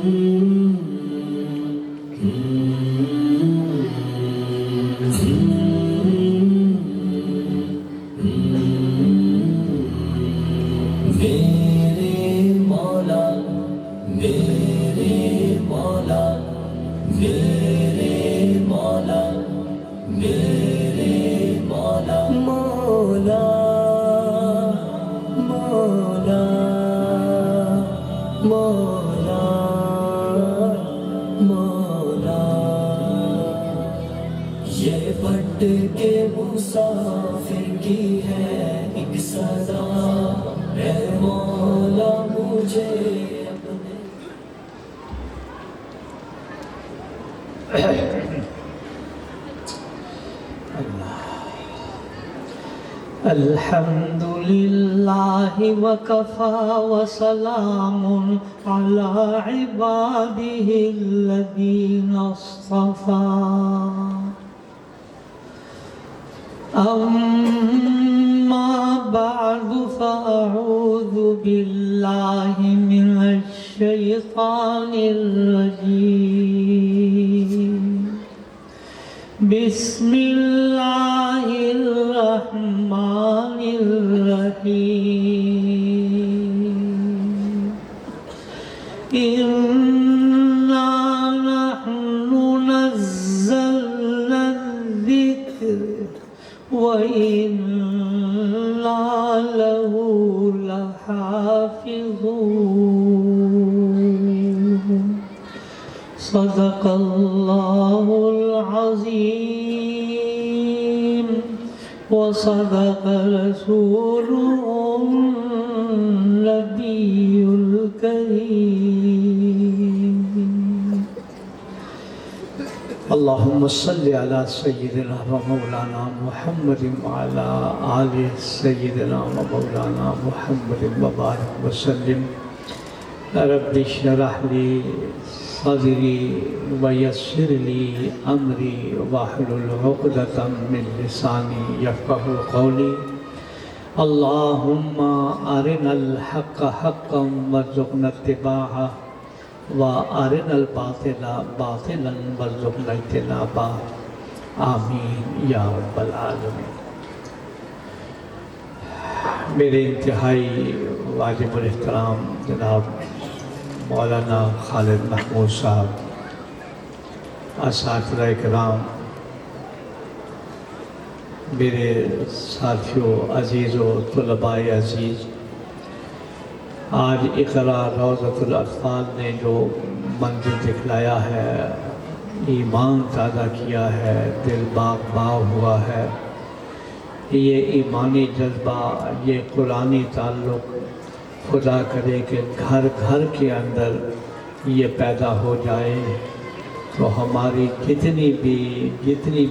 یہ پٹ کے مسافر کی ہے ایک صدا، اے مولا مجھے اپنے الحمد للہ وکفى وسلام علی عباده الذین اصطفى اما بعد فاعوذ باللہ من الشیطان الرجیم بسم اللہ الرحمن الرحیم انا نحن نزلنا الذکر وَإِنَّا لَهُ لَحَافِظُونَ صدق اللہ العظیم وصدق رسوله النبی الکریم اللہم صلی علی سیدنا و مولانا محمد وعلی آل سیدنا و مولانا محمد وبارک وسلم رب اشرح لی صدری ویسر لی امری واحلل عقدۃ من لسانی یفقہوا قولی اللہم ارنا الحق حقا وارزقنا اتباعہ وارنا الباطل باطلا وارزقنا اجتنابہ آمین یا رب العالمین۔ میرے انتہائی واجب الاحترام جناب مولانا خالد محمود صاحب، اساتذہ کرام، میرے ساتھیوں عزیز و طلباء عزیز، آج اقرا روضۃ الاطفال نے جو منظر دکھلایا ہے، ایمان تازہ کیا ہے، دل باغ باغ ہوا ہے، یہ ایمانی جذبہ، یہ قرآنی تعلق خدا کرے کہ گھر گھر کے اندر یہ پیدا ہو جائے تو ہماری جتنی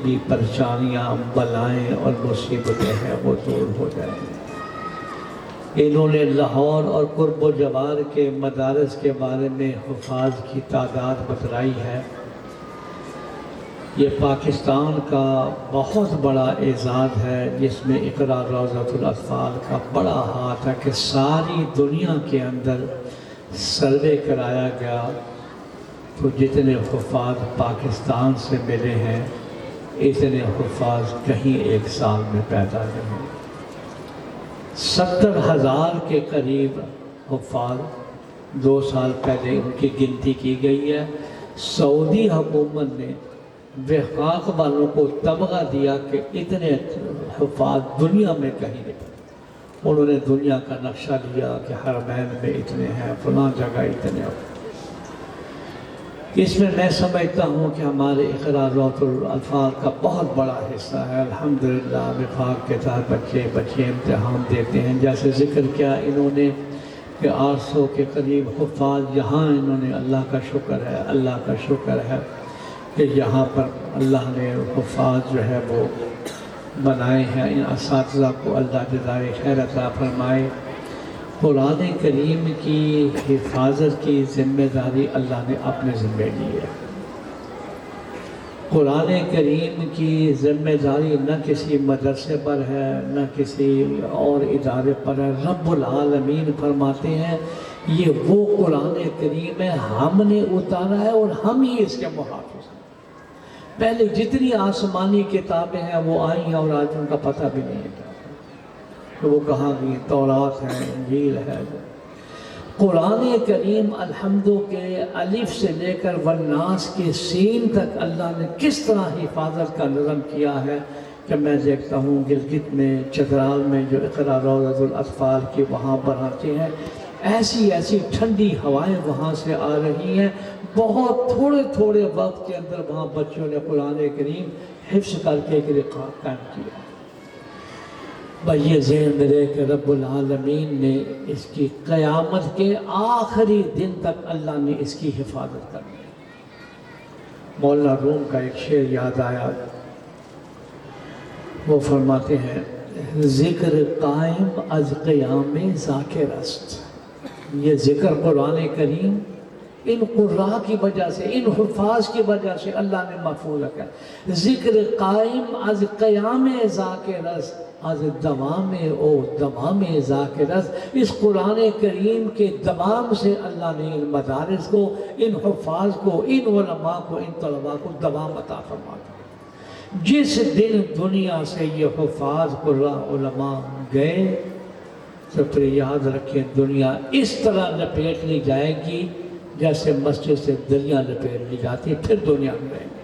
بھی پریشانیاں، بلائیں اور مصیبتیں ہیں وہ دور ہو جائیں۔ انہوں نے لاہور اور قرب و جوار کے مدارس کے بارے میں حفاظ کی تعداد بتلائی ہے۔ یہ پاکستان کا بہت بڑا اعزاز ہے جس میں اقرا روضۃ الاطفال کا بڑا ہاتھ ہے کہ ساری دنیا کے اندر سروے کرایا گیا تو جتنے حفاظ پاکستان سے ملے ہیں اتنے حفاظ کہیں ایک سال میں پیدا نہیں۔ 70,000 کے قریب حفاظ 2 سال پہلے ان کی گنتی کی گئی ہے۔ سعودی حکومت نے وفاق والوں کو تمغہ دیا کہ اتنے حفاظ دنیا میں کہیں نہیں۔ انہوں نے دنیا کا نقشہ دیا کہ حرمین میں اتنے ہیں، فلاں جگہ اتنے ہیں۔ اس میں سمجھتا ہوں کہ ہمارے اقرا روضۃ الاطفال کا بہت بڑا حصہ ہے۔ الحمدللہ وفاق کے تحت بچے امتحان دیتے ہیں۔ جیسے ذکر کیا انہوں نے کہ 800 کے قریب حفاظ یہاں، انہوں نے اللہ کا شکر ہے کہ یہاں پر اللہ نے حفاظ جو ہے وہ بنائے ہیں۔ ان اساتذہ کو اللہ جزائے خیر عطا فرمائے۔ قرآن کریم کی حفاظت کی ذمہ داری اللہ نے اپنے ذمہ لی ہے۔ قرآن کریم کی ذمہ داری نہ کسی مدرسے پر ہے، نہ کسی اور ادارے پر ہے۔ رب العالمین فرماتے ہیں یہ وہ قرآن کریم ہے، ہم نے اتارا ہے اور ہم ہی اس کے محافظ ہیں۔ پہلے جتنی آسمانی کتابیں ہیں وہ آئی ہیں اور آج ان کا پتہ بھی نہیں ہے کہ وہ کہاں گئی۔ تورات ہے، انجیل ہے۔ قرآن کریم الحمدو کے الف سے لے کر والناس کے سین تک اللہ نے کس طرح حفاظت کا نظم کیا ہے کہ میں دیکھتا ہوں گلگت میں، چترال میں جو اقرا روضۃ الاطفال کی وہاں بناتے ہیں، ایسی ایسی ٹھنڈی ہوائیں وہاں سے آ رہی ہیں۔ بہت تھوڑے تھوڑے وقت کے اندر وہاں بچوں نے قرآن کریم حفظ کر کے ایک ریکارڈ قائم کیا۔ بھائی یہ ذہن میں رہے کہ رب العالمین نے اس کی قیامت کے آخری دن تک اللہ نے اس کی حفاظت کرنی ہے۔ مولانا روم کا ایک شعر یاد آیا، وہ فرماتے ہیں ذکر قائم از قیام ذاکر است۔ یہ ذکر قرآن کریم ان قراء کی وجہ سے، ان حفاظ کی وجہ سے اللہ نے محفوظ رکھا۔ ذکر قائم از قیام ذاکر است، از دوام او دوام ذاکر است۔ اس قرآن کریم کے دوام سے اللہ نے ان مدارس کو، ان حفاظ کو، ان علماء کو، ان طلباء کو دوام عطا فرما دیا۔ جس دن دنیا سے یہ حفاظ قراء علماء گئے تو پھر یاد رکھیں دنیا اس طرح لپیٹ لی جائے گی جیسے مسجد سے دریا لپیٹ لی جاتی ہے، پھر دنیا میں رہیں گے۔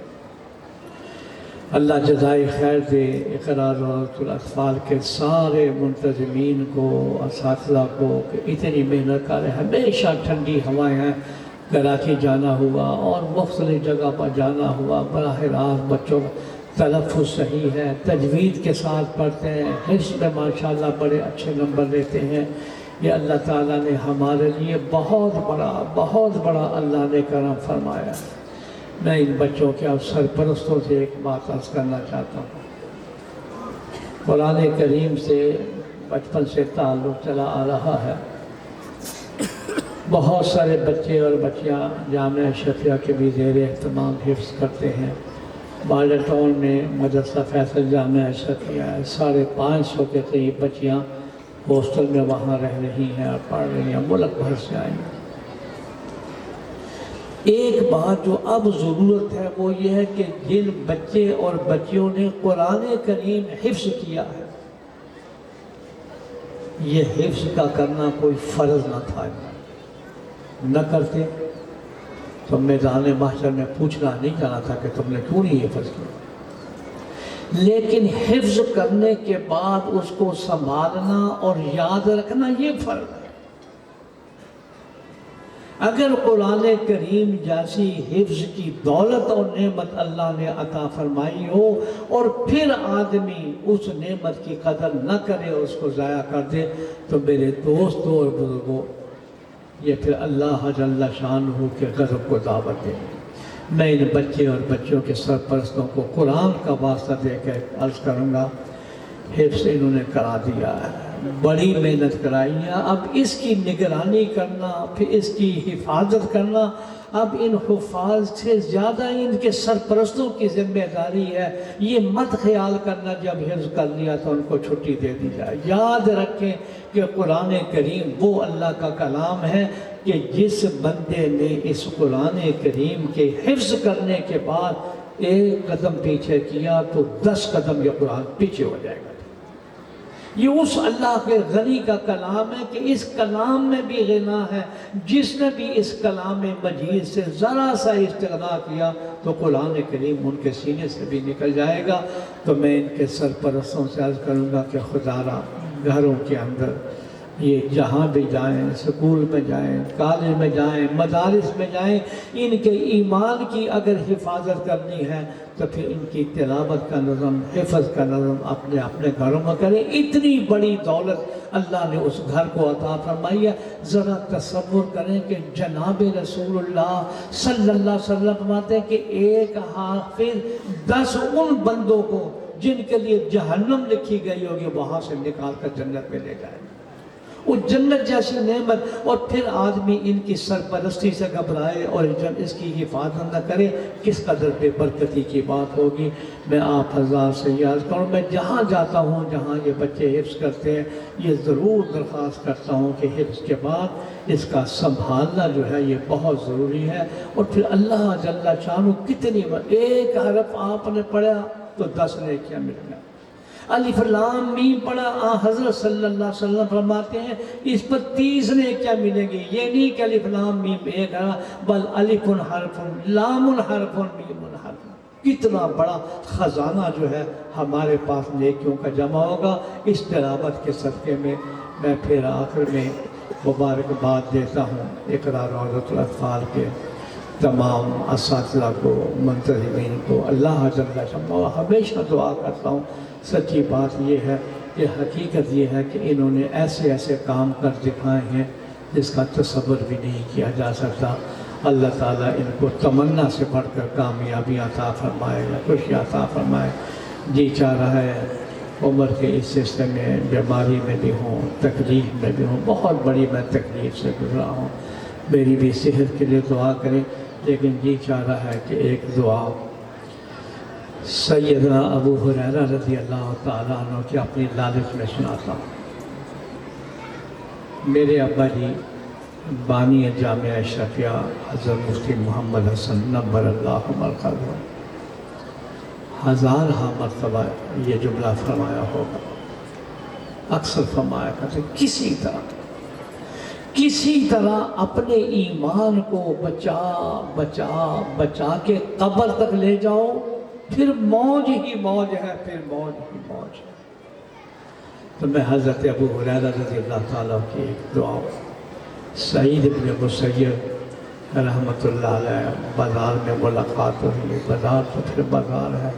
اللہ جزائے خیر دے اقرا روضۃ الاطفال کے سارے منتظمین کو، اساتذہ کو کہ اتنی محنت کر رہے ہیں۔ ہمیشہ ٹھنڈی ہوائیں ہیں، کراچی جانا ہوا اور مختلف جگہ پر جانا ہوا، براہ راست بچوں کا تلفظ صحیح ہے، تجوید کے ساتھ پڑھتے ہیں، حفظ میں ماشاءاللہ بڑے اچھے نمبر لیتے ہیں۔ یہ اللہ تعالیٰ نے ہمارے لیے بہت بڑا اللہ نے کرم فرمایا۔ میں ان بچوں کے اب سرپرستوں سے ایک بات عرض کرنا چاہتا ہوں۔ قرآن کریم سے بچپن سے تعلق چلا آ رہا ہے۔ بہت سارے بچے اور بچیاں جامعہ اشرفیہ کے بھی زیر اہتمام حفظ کرتے ہیں۔ بالا ٹاؤن میں مدرسہ فیصل جامعہ اشرفیہ ہے، 550 کے قریب بچیاں ہاسٹل میں وہاں رہ رہی ہیں اور پڑھ رہی ہیں، ملک بھر سے آئی ہیں۔ ایک بات جو اب ضرورت ہے وہ یہ ہے کہ جن بچے اور بچیوں نے قرآن کریم حفظ کیا ہے، یہ حفظ کا کرنا کوئی فرض نہ تھا، نہ کرتے تو میدان محشر میں پوچھنا نہیں جانا تھا کہ تم نے کیوں نہیں حفظ کیا۔ لیکن حفظ کرنے کے بعد اس کو سنبھالنا اور یاد رکھنا یہ فرض ہے۔ اگر قرآن کریم جیسی حفظ کی دولت اور نعمت اللہ نے عطا فرمائی ہو اور پھر آدمی اس نعمت کی قدر نہ کرے، اس کو ضائع کر دے، تو میرے دوستوں اور بزرگوں یہ پھر اللہ جل شانہ کے غضب کو دعوت دے۔ میں ان بچے اور بچوں کے سرپرستوں کو قرآن کا واسطہ دے کے عرض کروں گا، حفظ انہوں نے کرا دیا ہے، بڑی محنت کرائی ہے، اب اس کی نگرانی کرنا، پھر اس کی حفاظت کرنا اب ان حفاظ سے زیادہ ان کے سرپرستوں کی ذمہ داری ہے۔ یہ مت خیال کرنا جب حفظ کر لیا تو ان کو چھٹی دے دی جائے۔ یاد رکھیں کہ قرآن کریم وہ اللہ کا کلام ہے کہ جس بندے نے اس قرآن کریم کے حفظ کرنے کے بعد ایک قدم پیچھے کیا تو 10 قدم یہ قرآن پیچھے ہو جائے گا۔ یہ اس اللہ کے غنی کا کلام ہے کہ اس کلام میں بھی غنا ہے۔ جس نے بھی اس کلام مجید سے ذرا سا استغنا کیا تو قرآن کریم ان کے سینے سے بھی نکل جائے گا۔ تو میں ان کے سرپرستوں سے عرض کروں گا کہ خدا را گھروں کے اندر یہ جہاں بھی جائیں، سکول میں جائیں، کالج میں جائیں، مدارس میں جائیں، ان کے ایمان کی اگر حفاظت کرنی ہے تو پھر ان کی تلاوت کا نظم، حفظ کا نظم اپنے اپنے گھروں میں کریں۔ اتنی بڑی دولت اللہ نے اس گھر کو عطا فرمائی ہے۔ ذرا تصور کریں کہ جناب رسول اللہ صلی اللہ علیہ وسلم فرماتے ہیں کہ ایک حافظ 10 ان بندوں کو جن کے لیے جہنم لکھی گئی ہوگی وہاں سے نکال کر جنت میں لے جائے۔ وہ جنت جیسی نعمت، اور پھر آدمی ان کی سرپرستی سے گھبرائے اور جب اس کی حفاظت نہ کرے، کس قدر بے برکتی کی بات ہوگی۔ میں آپ حضرات سے یاد کروں، میں جہاں جاتا ہوں جہاں یہ بچے حفظ کرتے ہیں، یہ ضرور درخواست کرتا ہوں کہ حفظ کے بعد اس کا سنبھالنا جو ہے یہ بہت ضروری ہے۔ اور پھر اللہ جل شانہ کتنی ایک حرف آپ نے پڑھا تو 10 نیکیاں مل گیا۔ الف لام میم پڑھا، حضرت صلی اللہ علیہ وسلم فرماتے ہیں اس پر 30 نیکیاں ملیں گی۔ یہ نہیں کہ الف لام میم ایک ہے، بل الف حرف لام حرف میم حرف، کتنا بڑا خزانہ جو ہے ہمارے پاس نیکیوں کا جمع ہوگا۔ اس تلاوت کے صدقے میں میں پھر آخر میں مبارکباد دیتا ہوں اقرا روضۃ الاطفال کے تمام اساتذہ کو، منتظمین کو۔ اللہ جل شانہ ہمیشہ دعا کرتا ہوں، سچی بات یہ ہے کہ حقیقت یہ ہے کہ انہوں نے ایسے ایسے کام کر دکھائے ہیں جس کا تصور بھی نہیں کیا جا سکتا۔ اللہ تعالیٰ ان کو تمنا سے بڑھ کر کامیابی عطا فرمائے، خوشی عطا فرمائے۔ جی چاہ رہا ہے عمر کے اس حصے میں بیماری میں بھی ہوں، تکلیف میں بھی ہوں، بہت بڑی میں تکلیف سے گزرا ہوں، میری بھی صحت کے لیے دعا کریں۔ لیکن جی چاہ رہا ہے کہ ایک دعا سیدنا ابو ہریرہ رضی اللہ تعالیٰ عنہ کی اپنی لالچ میں سناتا ہوں۔ میرے ابا جی بانی جامعہ اشرفیہ حضرت مفتی محمد حسن نبر اللہ مرقدہ ہزارہ مرتبہ یہ جملہ فرمایا ہوگا، اکثر فرمایا کرتے کسی طرح اپنے ایمان کو بچا کے قبر تک لے جاؤ، پھر موج ہی موج ہے، پھر موج ہی موج ہے۔ تو میں حضرت ابو ہریرہ رضی اللہ تعالیٰ کی ایک دعا، سعید بن مسیب رحمۃ اللہ علیہ بازار میں ملاقات ہوئی، بازار تو پھر بازار ہے،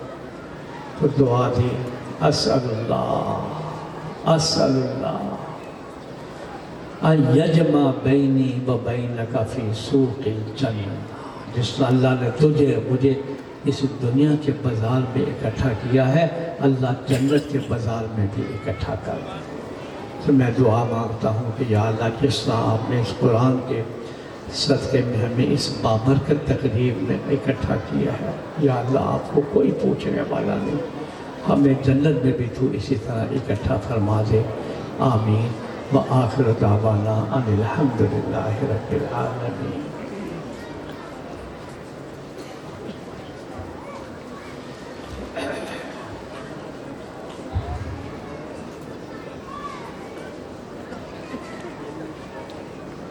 تو دعا دی، اسأل اللہ ان یجمع بینی و بینک فی سوق الجنہ۔ جس طرح اللہ نے تجھے مجھے اس دنیا کے بازار میں اکٹھا کیا ہے، اللہ جنت کے بازار میں بھی اکٹھا کر دے۔ تو میں دعا مانگتا ہوں کہ یا اللہ جس طرح آپ نے اس قرآن کے صدقے میں ہمیں اس بابرکت تقریب میں اکٹھا کیا ہے، یا اللہ آپ کو کوئی پوچھنے والا نہیں، ہمیں جنت میں بھی تو اسی طرح اکٹھا فرما دے، آمین۔ وآخر دعوانا ان الحمد للہ رب العالمین۔